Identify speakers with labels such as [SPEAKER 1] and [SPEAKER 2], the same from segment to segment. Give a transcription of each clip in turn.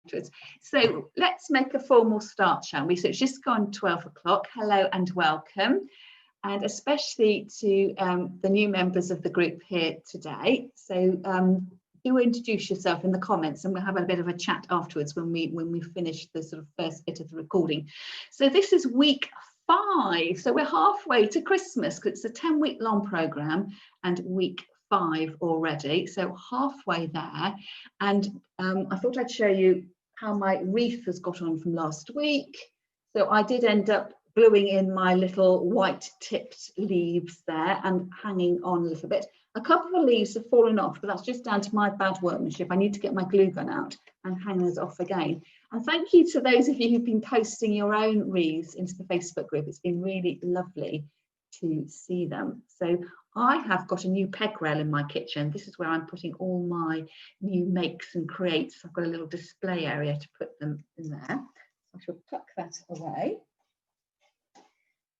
[SPEAKER 1] afterwards. So let's make a formal start, shall we? So it's just gone 12 o'clock. Hello and welcome, and especially to the new members of the group here today. So do introduce yourself in the comments, and we'll have a bit of a chat afterwards when we finish the sort of first bit of the recording. So this is week 5, so we're halfway to Christmas because it's a 10-week long program and week 5 already, so halfway there. And I thought I'd show you how my wreath has got on from last week. So I did end up gluing in my little white tipped leaves there and hanging on a little bit. A couple of leaves have fallen off, but that's just down to my bad workmanship. I need to get my glue gun out and hang those off again. And thank you to those of you who've been posting your own wreaths into the Facebook group. It's been really lovely to see them. So I have got a new peg rail in my kitchen. This is where I'm putting all my new makes and creates. I've got a little display area to put them in there. I shall tuck that away.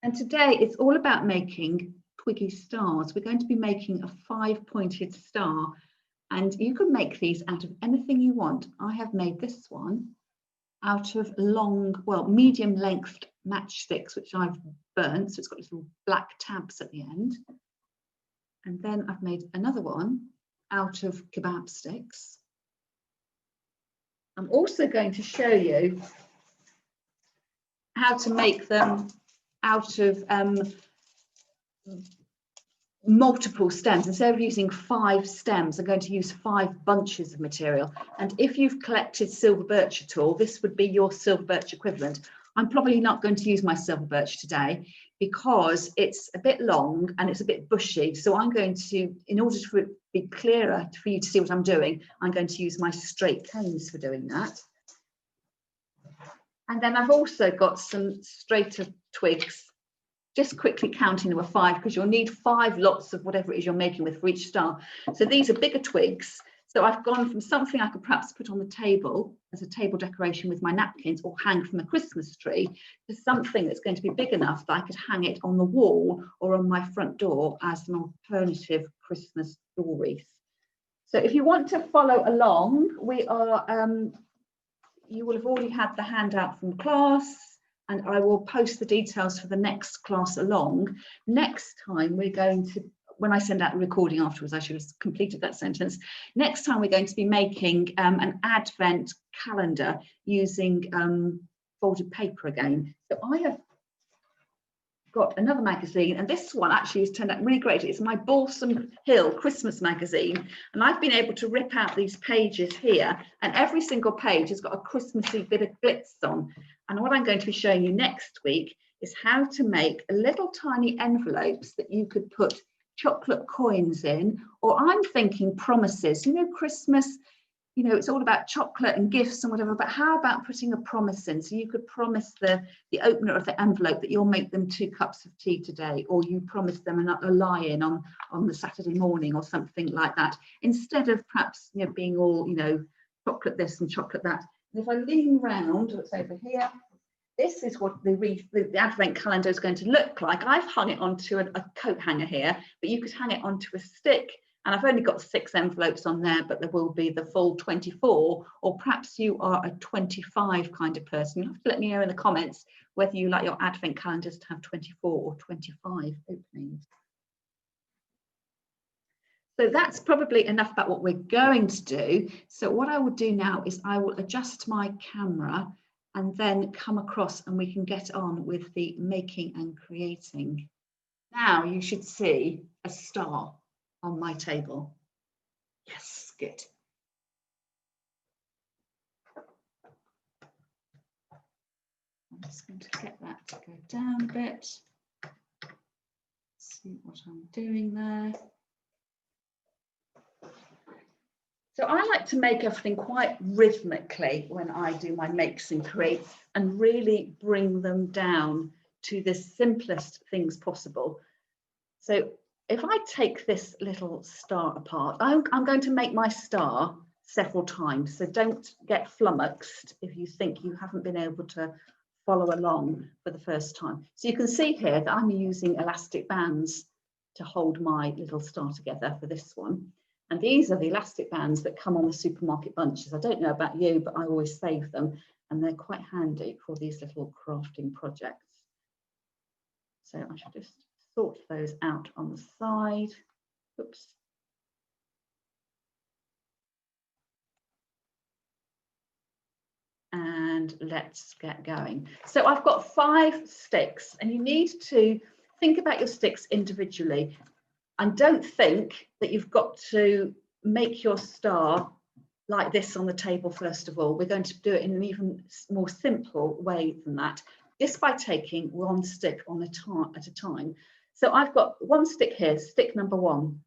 [SPEAKER 1] And today it's all about making twiggy stars. We're going to be making a 5-pointed star, and you can make these out of anything you want. I have made this one out of long, well, medium length matchsticks, which I've burnt, so it's got little black tabs at the end. And then I've made another one out of kebab sticks. I'm also going to show you how to make them out of multiple stems. Instead of using 5 stems, I'm going to use 5 bunches of material. And if you've collected silver birch at all, this would be your silver birch equivalent. I'm probably not going to use my silver birch today because it's a bit long and it's a bit bushy. So I'm going to, in order for it to be clearer for you to see what I'm doing, I'm going to use my straight cones for doing that. And then I've also got some straighter twigs, just quickly counting there were 5, because you'll need 5 lots of whatever it is you're making with for each star. So these are bigger twigs. So I've gone from something I could perhaps put on the table as a table decoration with my napkins or hang from a Christmas tree to something that's going to be big enough that I could hang it on the wall or on my front door as an alternative Christmas door wreath. So if you want to follow along, we are, you will have already had the handout from class, and I will post the details for the next class along. Next time we're going to, when I send out the recording afterwards, I should have completed that sentence. Next time we're going to be making an advent calendar using folded paper again. So I have got another magazine, and this one actually has turned out really great. It's my Balsam Hill Christmas magazine, and I've been able to rip out these pages here, and every single page has got a Christmassy bit of glitz on. And what I'm going to be showing you next week is how to make little tiny envelopes that you could put chocolate coins in, or I'm thinking promises. You know, Christmas, you know, it's all about chocolate and gifts and whatever, but how about putting a promise in? So you could promise the opener of the envelope that you'll make them 2 cups of tea today, or you promise them a lie-in on the Saturday morning or something like that, instead of perhaps, you know, being all, you know, chocolate this and chocolate that. And if I lean round, it's over here, this is what the advent calendar is going to look like. I've hung it onto a coat hanger here, but you could hang it onto a stick. And I've only got 6 envelopes on there, but there will be the full 24, or perhaps you are a 25 kind of person. You'll have to let me know in the comments whether you like your advent calendars to have 24 or 25 openings. So that's probably enough about what we're going to do. So what I will do now is I will adjust my camera and then come across and we can get on with the making and creating. Now you should see a star on my table. Yes, good. I'm just going to get that to go down a bit. See what I'm doing there. So I like to make everything quite rhythmically when I do my makes and creates, and really bring them down to the simplest things possible. So if I take this little star apart, I'm going to make my star several times. So don't get flummoxed if you think you haven't been able to follow along for the first time. So you can see here that I'm using elastic bands to hold my little star together for this one. And these are the elastic bands that come on the supermarket bunches. I don't know about you, but I always save them, and they're quite handy for these little crafting projects. So I should just sort those out on the side. Oops. And let's get going. So I've got 5 sticks, and you need to think about your sticks individually. And don't think that you've got to make your star like this on the table first of all. We're going to do it in an even more simple way than that, just by taking 1 stick at a time. So I've got 1 stick here, stick number 1.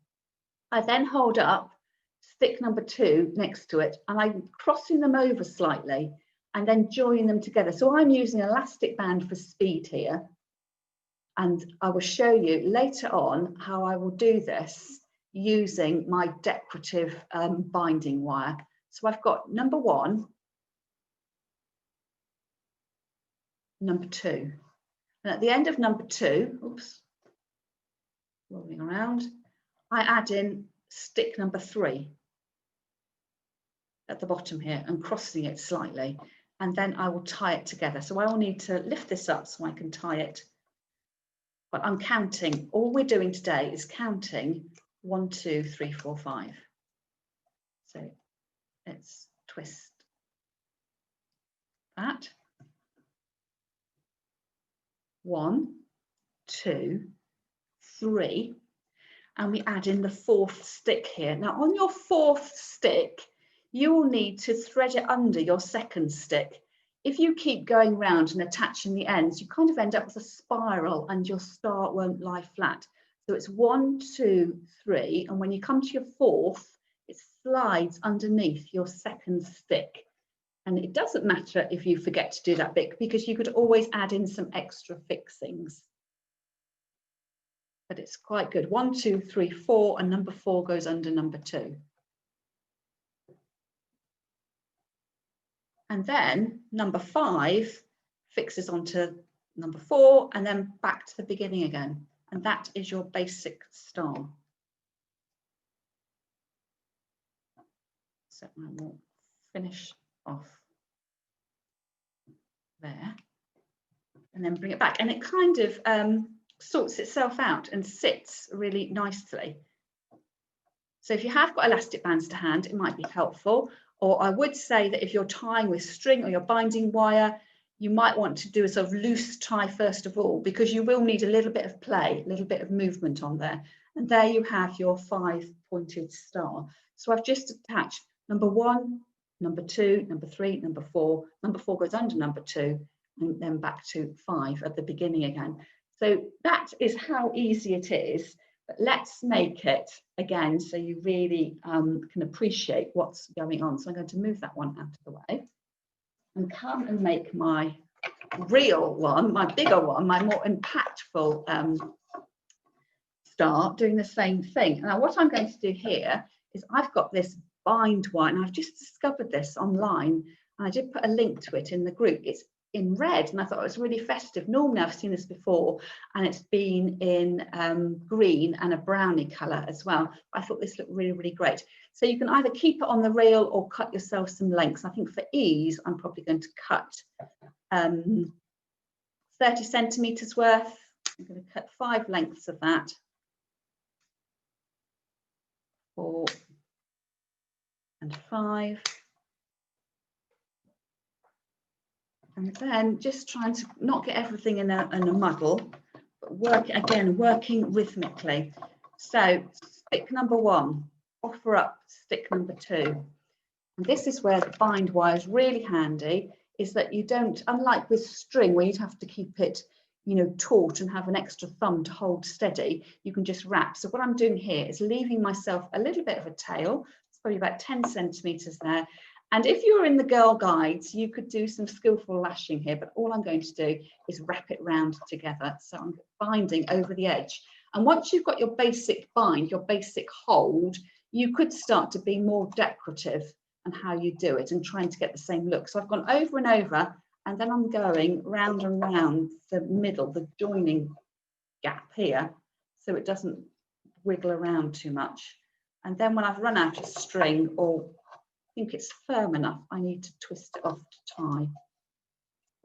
[SPEAKER 1] I then hold up stick number 2 next to it, and I'm crossing them over slightly and then joining them together. So I'm using an elastic band for speed here. And I will show you later on how I will do this using my decorative binding wire. So I've got number 1, number 2. And at the end of number 2, oops, rolling around, I add in stick number 3 at the bottom here and crossing it slightly. And then I will tie it together. So I will need to lift this up so I can tie it. But I'm counting. All we're doing today is counting 1, 2, 3, 4, 5. So let's twist that. 1, 2, 3, and we add in the 4th stick here. Now on your 4th stick, you will need to thread it under your 2nd stick. If you keep going round and attaching the ends, you kind of end up with a spiral and your star won't lie flat. So it's 1, 2, 3, and when you come to your 4th, it slides underneath your 2nd stick. And it doesn't matter if you forget to do that bit, because you could always add in some extra fixings. But it's quite good. 1, 2, 3, 4, and number 4 goes under number 2. And then number 5 fixes onto number 4 and then back to the beginning again. And that is your basic star. So I will finish off there and then bring it back. And it kind of sorts itself out and sits really nicely. So if you have got elastic bands to hand, it might be helpful. Or I would say that if you're tying with string or you're binding wire, you might want to do a sort of loose tie first of all, because you will need a little bit of play, a little bit of movement on there. And there you have your 5-pointed star. So I've just attached number 1, number 2, number 3, number 4. Number 4 goes under number 2 and then back to 5 at the beginning again. So that is how easy it is. But let's make it again so you really can appreciate what's going on. So I'm going to move that one out of the way and come and make my real one, my bigger one, my more impactful star, doing the same thing. Now what I'm going to do here is I've got this bind wire, and I've just discovered this online, and I did put a link to it in the group. It's in red, and I thought it was really festive. Normally I've seen this before, and it's been in green and a browny colour as well. I thought this looked really, really great. So you can either keep it on the reel or cut yourself some lengths. I think for ease, I'm probably going to cut 30 centimetres worth. I'm going to cut 5 lengths of that. 4 and 5. And then just trying to not get everything in a muddle, but working rhythmically. So stick number 1, offer up stick number 2. And this is where the bind wire is really handy, is that you don't, unlike with string where you'd have to keep it, you know, taut and have an extra thumb to hold steady, you can just wrap. So what I'm doing here is leaving myself a little bit of a tail. It's probably about 10 centimetres there. And if you're in the girl guides, you could do some skillful lashing here, but all I'm going to do is wrap it round together. So I'm binding over the edge. And once you've got your basic bind, your basic hold, you could start to be more decorative and how you do it and trying to get the same look. So I've gone over and over, and then I'm going round and round the middle, the joining gap here, so it doesn't wiggle around too much. And then when I've run out of string or think it's firm enough, I need to twist it off to tie.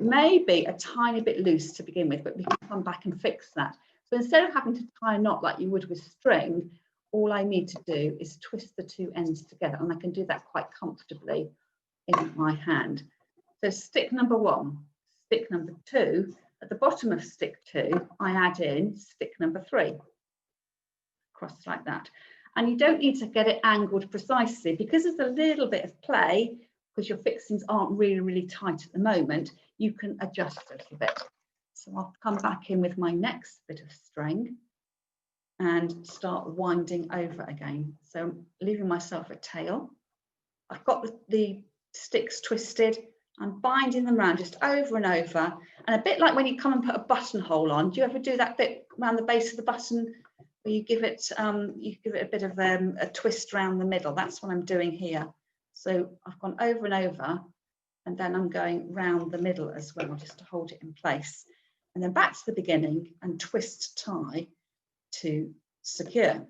[SPEAKER 1] Maybe a tiny bit loose to begin with, but we can come back and fix that. So instead of having to tie a knot like you would with string, all I need to do is twist the two ends together, and I can do that quite comfortably in my hand. So stick number 1, stick number 2, at the bottom of stick 2, I add in stick number 3, across like that. And you don't need to get it angled precisely, because there's a little bit of play, because your fixings aren't really tight at the moment, you can adjust a little bit. So I'll come back in with my next bit of string and start winding over again. So I'm leaving myself a tail. I've got the sticks twisted. I'm binding them around just over and over. And a bit like when you come and put a buttonhole on, do you ever do that bit around the base of the button where you give it a bit of a twist around the middle? That's what I'm doing here. So I've gone over and over, and then I'm going round the middle as well, just to hold it in place. And then back to the beginning and twist tie to secure.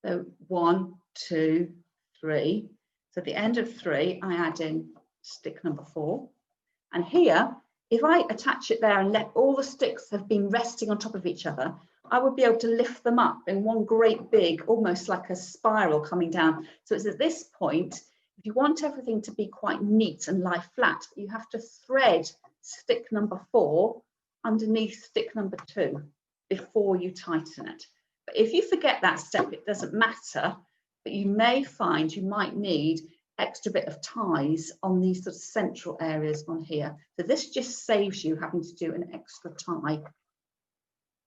[SPEAKER 1] So 1, 2, 3. So at the end of 3, I add in stick number 4. And here, if I attach it there and let all the sticks have been resting on top of each other, I would be able to lift them up in one great big, almost like a spiral coming down. So it's at this point, if you want everything to be quite neat and lie flat, you have to thread stick number 4 underneath stick number 2 before you tighten it. But if you forget that step, it doesn't matter, but you may find you might need extra bit of ties on these sort of central areas on here. So this just saves you having to do an extra tie.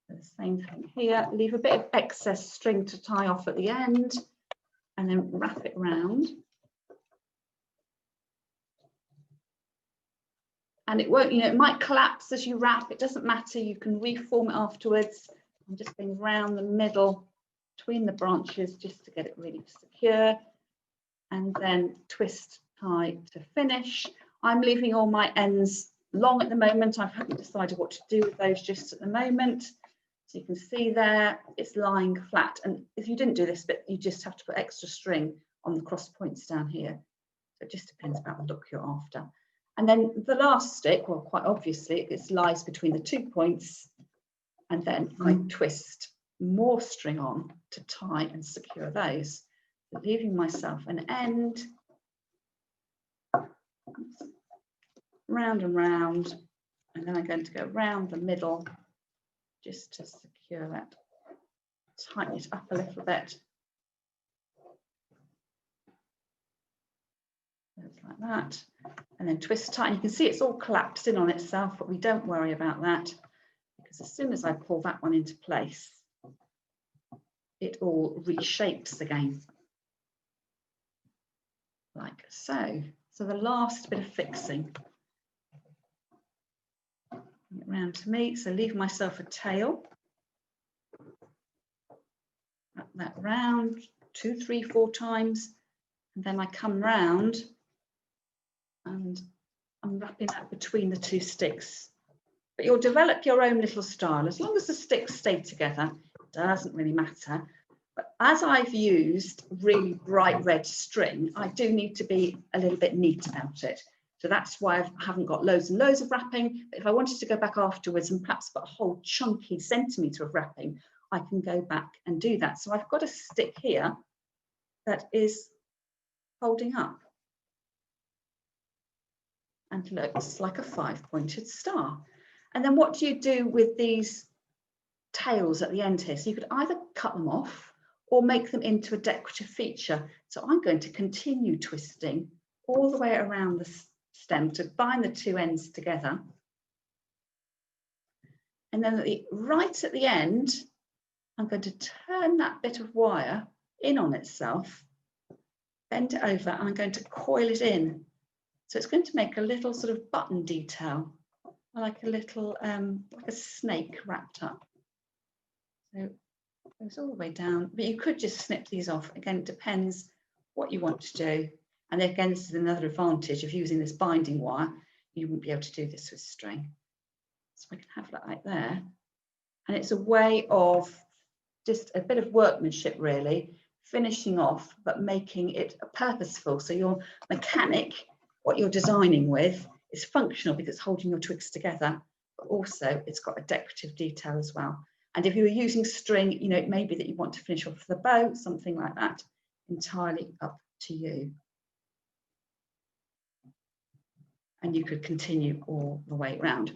[SPEAKER 1] So the same thing here, leave a bit of excess string to tie off at the end and then wrap it round. And it won't, it might collapse as you wrap, it doesn't matter, you can reform it afterwards. I'm just going round the middle between the branches just to get it really secure, and then twist tie to finish. I'm leaving all my ends long at the moment. I haven't decided what to do with those just at the moment. So you can see there, it's lying flat. And if you didn't do this bit, you just have to put extra string on the cross points down here. So it just depends about the look you're after. And then the last stick, well, quite obviously, it lies between the 2 points, and then I twist more string on to tie and secure those, so leaving myself an end, round and round, and then I'm going to go round the middle just to secure that, tighten it up a little bit. Like that, and then twist tight. And you can see it's all collapsed in on itself, but we don't worry about that, because as soon as I pull that one into place, it all reshapes again, like so. So the last bit of fixing, bring it round to me, so leave myself a tail, wrap that round 2, 3, 4 times, and then I come round and I'm wrapping that between the 2 sticks. But you'll develop your own little style. As long as the sticks stay together, it doesn't really matter. But as I've used really bright red string, I do need to be a little bit neat about it. So that's why I haven't got loads and loads of wrapping. But if I wanted to go back afterwards and perhaps put a whole chunky centimetre of wrapping, I can go back and do that. So I've got a stick here that is folding up and looks like a 5-pointed star. And then what do you do with these tails at the end here? So you could either cut them off or make them into a decorative feature. So I'm going to continue twisting all the way around the stem to bind the 2 ends together. And then right at the end, I'm going to turn that bit of wire in on itself, bend it over, and I'm going to coil it in. So it's going to make a little sort of button detail, like a little, like a snake wrapped up. So it goes all the way down, but you could just snip these off. Again, it depends what you want to do. And again, this is another advantage of using this binding wire. You wouldn't be able to do this with string. So I can have that like there. And it's a way of just a bit of workmanship, really, finishing off, but making it purposeful. So your mechanic, what you're designing with, is functional because it's holding your twigs together, but also it's got a decorative detail as well. And if you were using string, you know, it may be that you want to finish off with a bow, something like that, entirely up to you. And you could continue all the way around.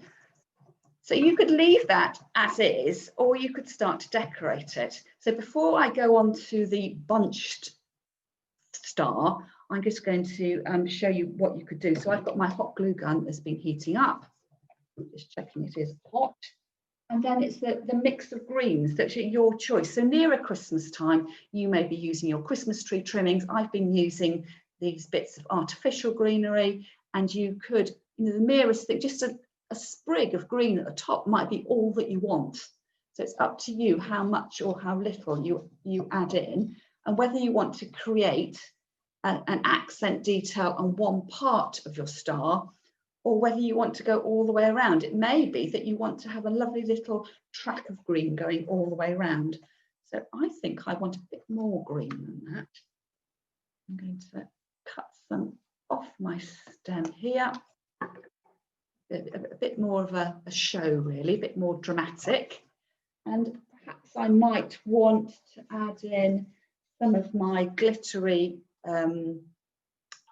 [SPEAKER 1] So you could leave that as is, or you could start to decorate it. So before I go on to the bunched star, I'm just going to show you what you could do. So I've got my hot glue gun that's been heating up. Just checking it is hot. And then it's the mix of greens that's your choice. So nearer Christmas time, you may be using your Christmas tree trimmings. I've been using these bits of artificial greenery, and you could, you know, the merest thing, just a sprig of green at the top might be all that you want. So it's up to you how much or how little you add in, and whether you want to create an accent detail on one part of your star, or whether you want to go all the way around. It may be that you want to have a lovely little track of green going all the way around. So I think I want a bit more green than that. I'm going to cut some off my stem here. A bit more of a show, really, a bit more dramatic. And perhaps I might want to add in some of my glittery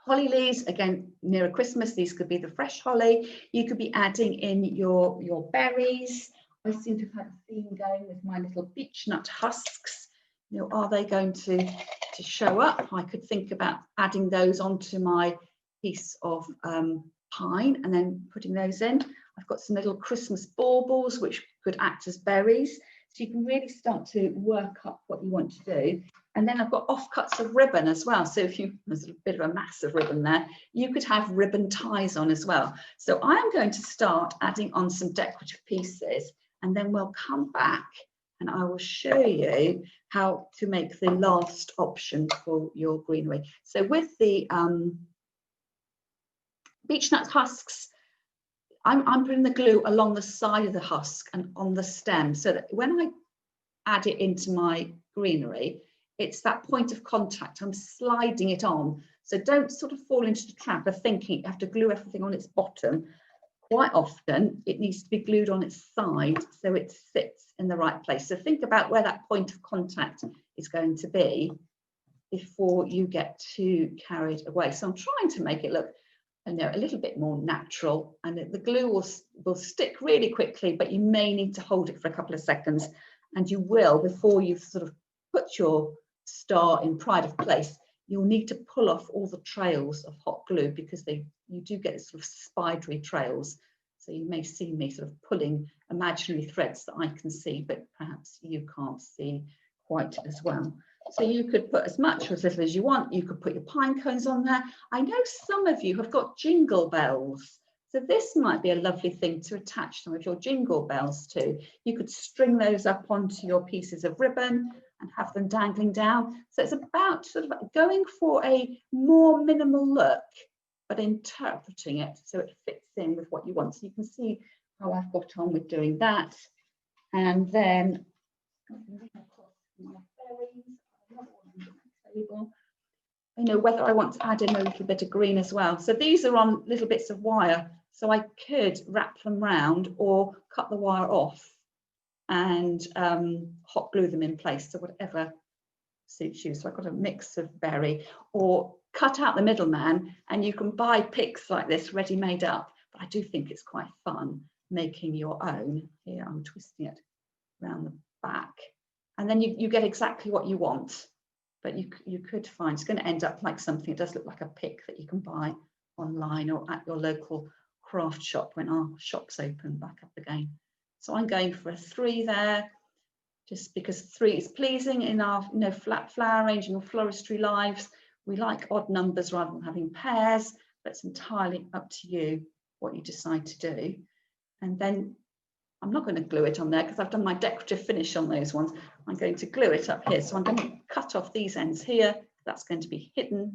[SPEAKER 1] holly leaves. Again, nearer Christmas, these could be the fresh holly. You could be adding in your berries. I seem to have had a theme going with my little beech nut husks. You know, are they going to show up? I could think about adding those onto my piece of pine and then putting those in. I've got some little Christmas baubles which could act as berries. So you can really start to work up what you want to do. And then I've got offcuts of ribbon as well. So if there's a bit of a mass of ribbon there, you could have ribbon ties on as well. So I am going to start adding on some decorative pieces, and then we'll come back and I will show you how to make the last option for your greenery. So with the beech nut husks, I'm putting the glue along the side of the husk and on the stem, so that when I add it into my greenery, it's that point of contact. I'm sliding it on. So don't sort of fall into the trap of thinking you have to glue everything on its bottom. Quite often it needs to be glued on its side so it sits in the right place. So think about where that point of contact is going to be before you get too carried away. So I'm trying to make it look, I know, a little bit more natural, and the glue will stick really quickly, but you may need to hold it for a couple of seconds, and you will, before you've sort of put your star in pride of place, you'll need to pull off all the trails of hot glue, because you do get sort of spidery trails. So you may see me sort of pulling imaginary threads that I can see, but perhaps you can't see quite as well. So you could put as much or as little as you want. You could put your pine cones on there. I know some of you have got jingle bells. So this might be a lovely thing to attach some of your jingle bells to. You could string those up onto your pieces of ribbon and have them dangling down. So it's about sort of going for a more minimal look, but interpreting it so it fits in with what you want. So you can see how I've got on with doing that. And then I know whether I want to add in a little bit of green as well. So these are on little bits of wire, so I could wrap them round or cut the wire off and hot glue them in place, so whatever suits you. So I've got a mix of berry, or cut out the middleman, and you can buy picks like this ready made up. But I do think it's quite fun making your own. Here I'm twisting it around the back, and then you get exactly what you want. But you could find it's going to end up like something. It does look like a pick that you can buy online or at your local craft shop when our shops open back up again. So I'm going for a 3 there, just because 3 is pleasing in our flat flower arranging or floristry lives. We like odd numbers rather than having pairs, but it's entirely up to you what you decide to do. And then I'm not going to glue it on there because I've done my decorative finish on those ones. I'm going to glue it up here. So I'm going to cut off these ends here. That's going to be hidden.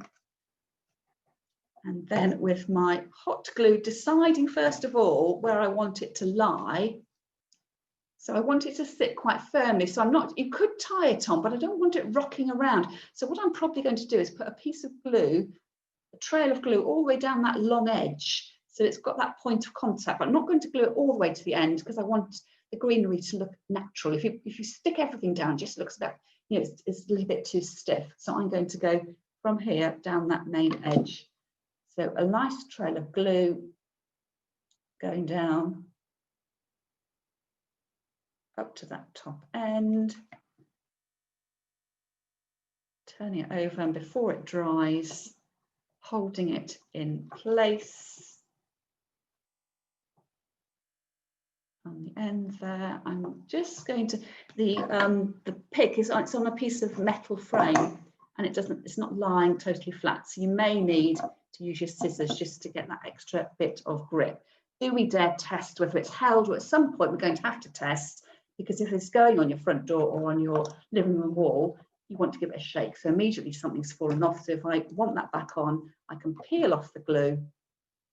[SPEAKER 1] And then with my hot glue, deciding first of all where I want it to lie, So I want it to sit quite firmly. So I'm not, you could tie it on, but I don't want it rocking around. So what I'm probably going to do is put a piece of glue, a trail of glue all the way down that long edge. So it's got that point of contact, but I'm not going to glue it all the way to the end because I want the greenery to look natural. If you stick everything down, it just looks about, you know, it's a little bit too stiff. So I'm going to go from here down that main edge. So a nice trail of glue going down up to that top end, turning it over, and before it dries, holding it in place. On the end there, I'm just going to, the pick is, it's on a piece of metal frame and it's not lying totally flat. So you may need to use your scissors just to get that extra bit of grip. Do we dare test whether it's held, or at some point we're going to have to test, because if it's going on your front door or on your living room wall, you want to give it a shake. So immediately something's fallen off. So if I want that back on, I can peel off the glue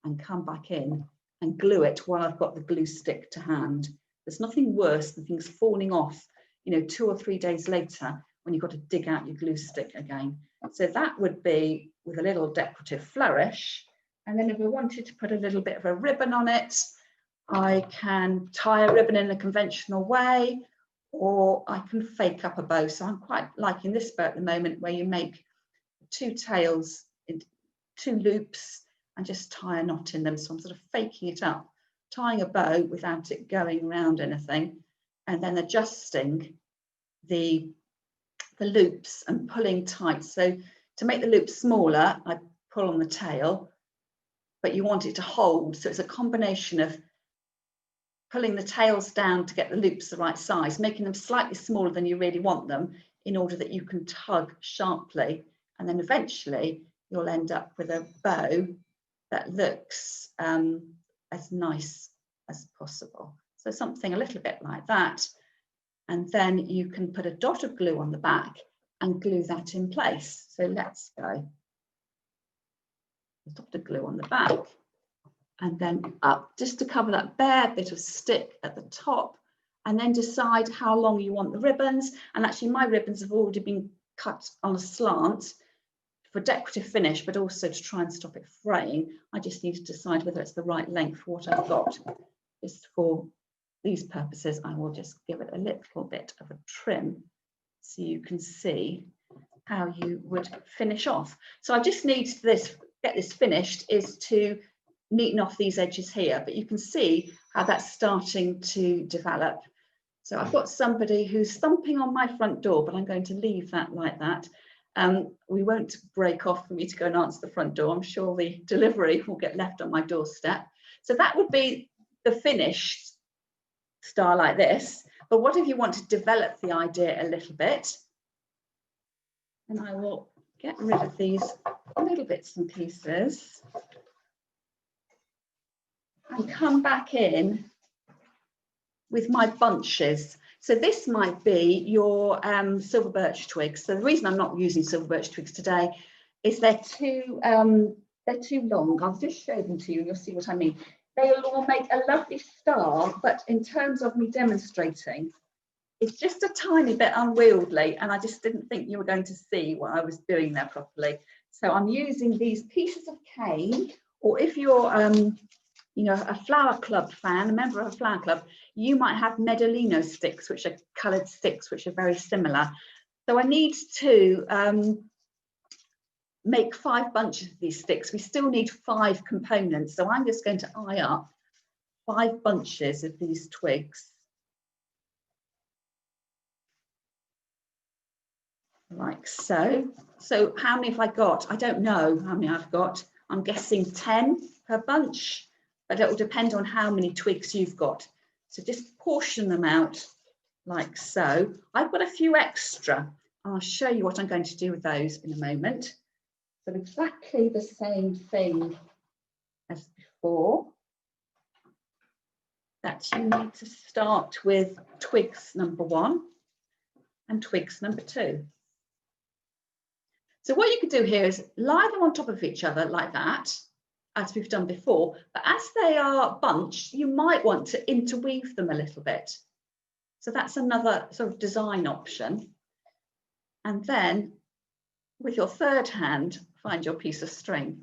[SPEAKER 1] and come back in and glue it while I've got the glue stick to hand. There's nothing worse than things falling off, you know, 2 or 3 days later when you've got to dig out your glue stick again. So that would be with a little decorative flourish. And then if we wanted to put a little bit of a ribbon on it, I can tie a ribbon in a conventional way, or I can fake up a bow. So I'm quite liking this bow at the moment, where you make 2 tails in 2 loops and just tie a knot in them. So I'm sort of faking it up, tying a bow without it going around anything, and then adjusting the loops and pulling tight. So to make the loop smaller, I pull on the tail, but you want it to hold. So it's a combination of pulling the tails down to get the loops the right size, making them slightly smaller than you really want them in order that you can tug sharply. And then eventually you'll end up with a bow that looks as nice as possible. So something a little bit like that. And then you can put a dot of glue on the back and glue that in place. So let's go. A dot of glue on the back, and then up just to cover that bare bit of stick at the top, and then decide how long you want the ribbons. And actually my ribbons have already been cut on a slant for decorative finish, but also to try and stop it fraying. I just need to decide whether it's the right length for what I've got. Just for these purposes, I will just give it a little bit of a trim so you can see how you would finish off. So I just need this, get this finished, is to neaten off these edges here, but you can see how that's starting to develop. So I've got somebody who's thumping on my front door, but I'm going to leave that like that. We won't break off for me to go and answer the front door. I'm sure the delivery will get left on my doorstep. So that would be the finished star like this. But what if you want to develop the idea a little bit? And I will get rid of these little bits and pieces and come back in with my bunches. So this might be your silver birch twigs. So the reason I'm not using silver birch twigs today is they're too long. I'll just show them to you and you'll see what I mean. They'll all make a lovely star, but in terms of me demonstrating, it's just a tiny bit unwieldy, and I just didn't think you were going to see what I was doing there properly. So I'm using these pieces of cane, or if you're you know, a flower club fan, a member of a flower club, you might have Medolino sticks, which are coloured sticks, which are very similar. So I need to make 5 bunches of these sticks. We still need 5 components. So I'm just going to eye up 5 bunches of these twigs. Like so. So how many have I got? I don't know how many I've got. I'm guessing 10 per bunch, but it will depend on how many twigs you've got. So just portion them out like so. I've got a few extra. I'll show you what I'm going to do with those in a moment. So exactly the same thing as before. That you need to start with twigs number 1 and twigs number 2. So what you could do here is lie them on top of each other like that, as we've done before, but as they are bunched, you might want to interweave them a little bit. So that's another sort of design option. And then with your third hand, find your piece of string.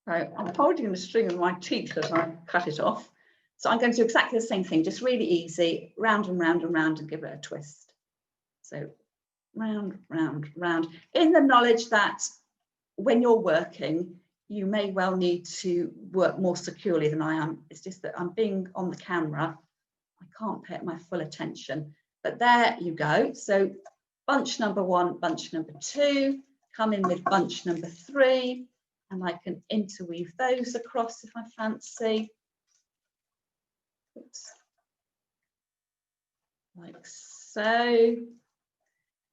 [SPEAKER 1] So I'm holding the string with my teeth as I cut it off. So I'm going to do exactly the same thing, just really easy, round and round and round, and give it a twist. So round, round, round, in the knowledge that when you're working, you may well need to work more securely than I am. It's just that I'm being on the camera. I can't pay it my full attention, but there you go. So bunch number 1, bunch number 2, come in with bunch number 3, and I can interweave those across if I fancy. Oops. Like so.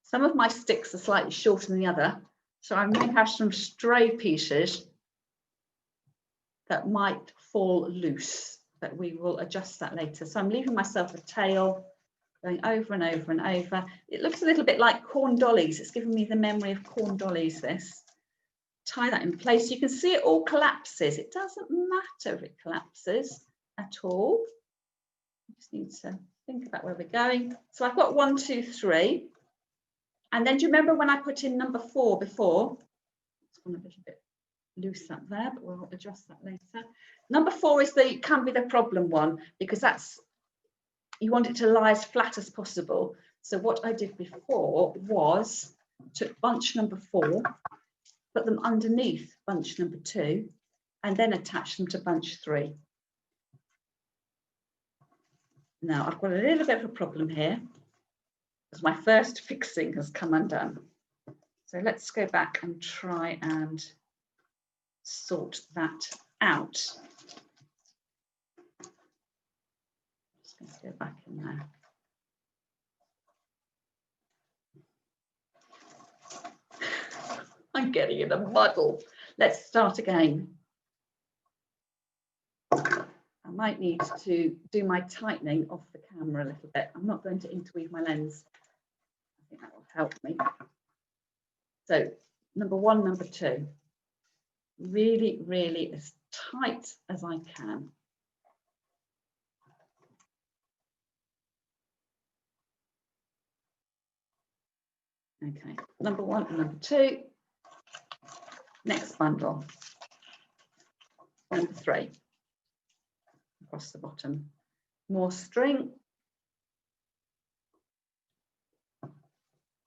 [SPEAKER 1] Some of my sticks are slightly shorter than the other, so I may have some stray pieces that might fall loose, but we will adjust that later. So I'm leaving myself a tail, going over and over and over. It looks a little bit like corn dollies. It's giving me the memory of corn dollies, this. Tie that in place. You can see it all collapses. It doesn't matter if it collapses at all. I just need to think about where we're going. So I've got 1, 2, 3. And then do you remember when I put in number 4 before? It's gone a little bit loose up there, but we'll adjust that later. Number 4 is can be the problem one, because that's, you want it to lie as flat as possible. So what I did before was took bunch number 4, put them underneath bunch number 2, and then attach them to bunch 3. Now I've got a little bit of a problem here, because my first fixing has come undone. So let's go back and try and sort that out. Just going to go back in there. I'm getting in a muddle. Let's start again. I might need to do my tightening off the camera a little bit. I'm not going to interweave my lens. I think that will help me. So number 1, number 2. Really, really as tight as I can. Okay, number 1 and number 2. Next bundle. Number 3. Across the bottom. More string.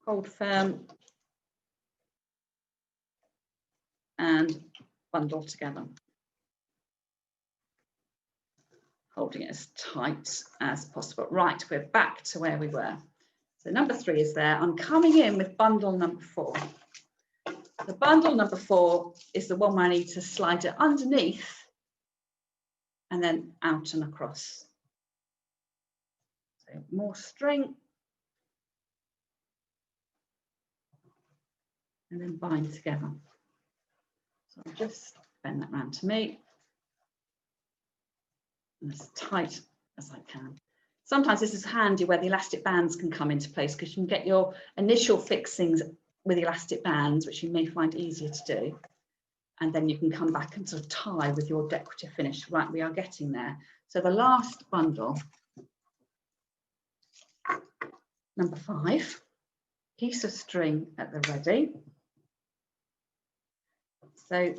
[SPEAKER 1] Hold firm. And bundle together. Holding it as tight as possible. Right, we're back to where we were. So number 3 is there. I'm coming in with bundle number 4. The bundle number 4 is the one where I need to slide it underneath and then out and across. So more string. And then bind together. So I'll just bend that round to me. And as tight as I can. Sometimes this is handy where the elastic bands can come into place, because you can get your initial fixings with elastic bands, which you may find easier to do. And then you can come back and sort of tie with your decorative finish. Right, we are getting there. So the last bundle, number 5, piece of string at the ready. So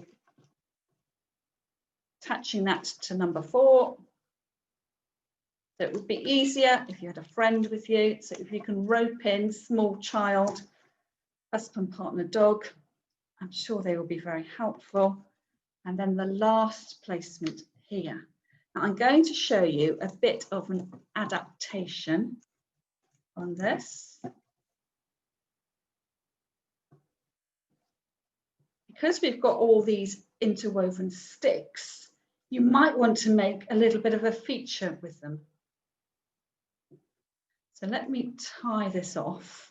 [SPEAKER 1] attaching that to number 4. So it would be easier if you had a friend with you. So if you can rope in small child, husband, partner, dog, I'm sure they will be very helpful. And then the last placement here. Now I'm going to show you a bit of an adaptation on this. Because we've got all these interwoven sticks, you might want to make a little bit of a feature with them. So let me tie this off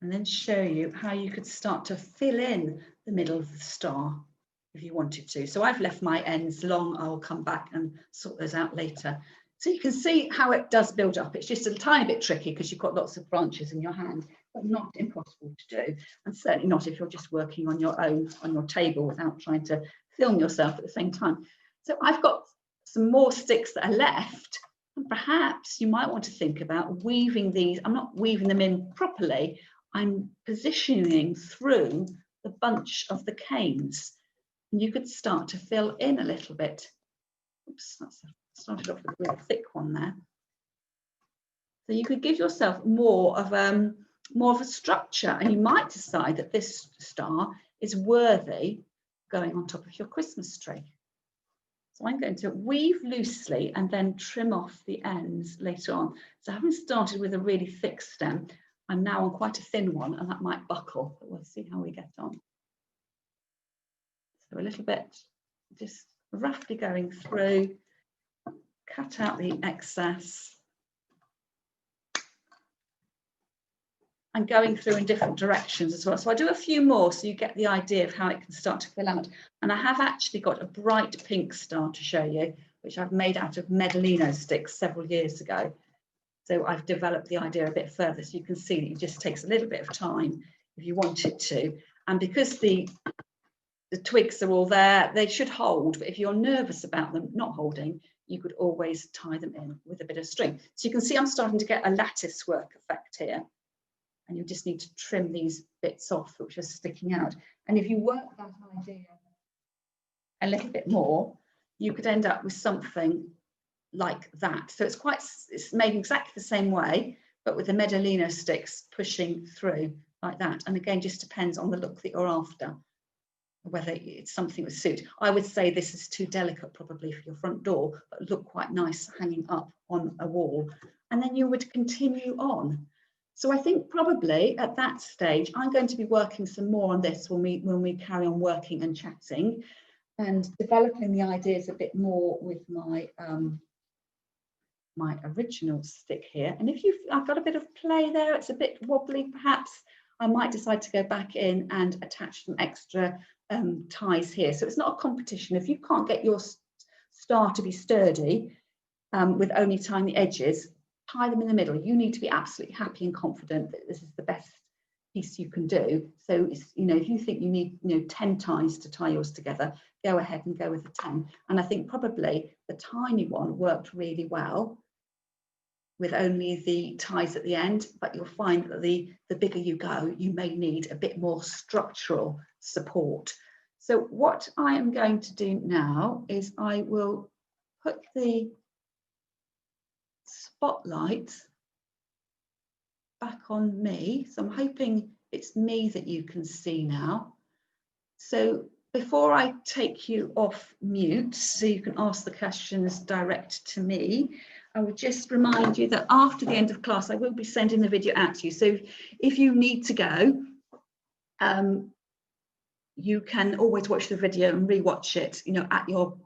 [SPEAKER 1] and then show you how you could start to fill in the middle of the star if you wanted to. So I've left my ends long. I'll come back and sort those out later. So you can see how it does build up. It's just a tiny bit tricky because you've got lots of branches in your hand, but not impossible to do. And certainly not if you're just working on your own, on your table, without trying to film yourself at the same time. So I've got some more sticks that are left. And perhaps you might want to think about weaving these. I'm not weaving them in properly. I'm positioning through the bunch of the canes. And you could start to fill in a little bit. Oops, that's started off with a really thick one there. So you could give yourself more of a structure, and you might decide that this star is worthy going on top of your Christmas tree. So I'm going to weave loosely and then trim off the ends later on. So having started with a really thick stem, I'm now on quite a thin one, and that might buckle, but we'll see how we get on. So a little bit, just roughly going through, cut out the excess, and going through in different directions as well. So I do a few more so you get the idea of how it can start to fill out. And I have actually got a bright pink star to show you, which I've made out of Medalino sticks several years ago. So I've developed the idea a bit further, so you can see that it just takes a little bit of time if you want it to. And because the twigs are all there, they should hold, but if you're nervous about them not holding, you could always tie them in with a bit of string. So you can see I'm starting to get a lattice work effect here. And you just need to trim these bits off which are sticking out. And if you work that idea a little bit more, you could end up with something like that. So it's made exactly the same way, but with the Medalino sticks pushing through like that. And again, just depends on the look that you're after, whether it's something that suit. I would say this is too delicate probably for your front door, but look quite nice hanging up on a wall. And then you would continue on. So I think probably at that stage, I'm going to be working some more on this when we carry on working and chatting and developing the ideas a bit more with my my original stick here. And if I've got a bit of play there, it's a bit wobbly perhaps, I might decide to go back in and attach some extra ties here. So it's not a competition. If you can't get your star to be sturdy with only tying the edges, tie them in the middle. You need to be absolutely happy and confident that this is the best piece you can do. So it's, if you think you need 10 ties to tie yours together, go ahead and go with the 10. And I think probably the tiny one worked really well with only the ties at the end, but you'll find that the bigger you go, you may need a bit more structural support. So what I am going to do now is I will put the spotlight back on me. So I'm hoping it's me that you can see now. So before I take you off mute, so you can ask the questions direct to me, I would just remind you that after the end of class, I will be sending the video out to you. So if you need to go, you can always watch the video and re-watch it, at your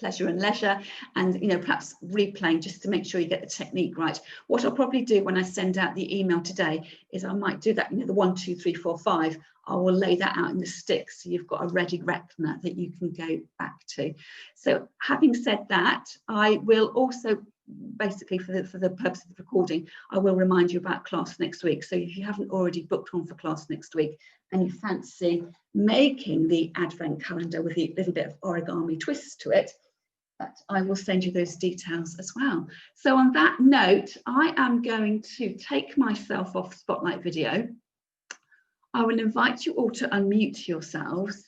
[SPEAKER 1] pleasure and leisure, and perhaps replaying just to make sure you get the technique right. What I'll probably do when I send out the email today is I might do that, the 1, 2, 3, 4, 5. I will lay that out in the sticks so you've got a ready reckoner that you can go back to. So having said that, I will also basically for the purpose of the recording, I will remind you about class next week. So if you haven't already booked one for class next week and you fancy making the advent calendar with a little bit of origami twist to it, I will send you those details as well. So on that note, I am going to take myself off Spotlight video. I will invite you all to unmute yourselves,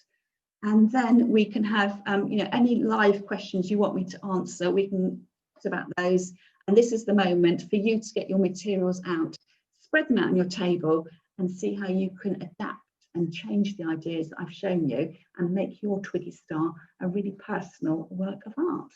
[SPEAKER 1] and then we can have any live questions you want me to answer, we can talk about those. And this is the moment for you to get your materials out, spread them out on your table and see how you can adapt and change the ideas that I've shown you and make your Twiggy star a really personal work of art.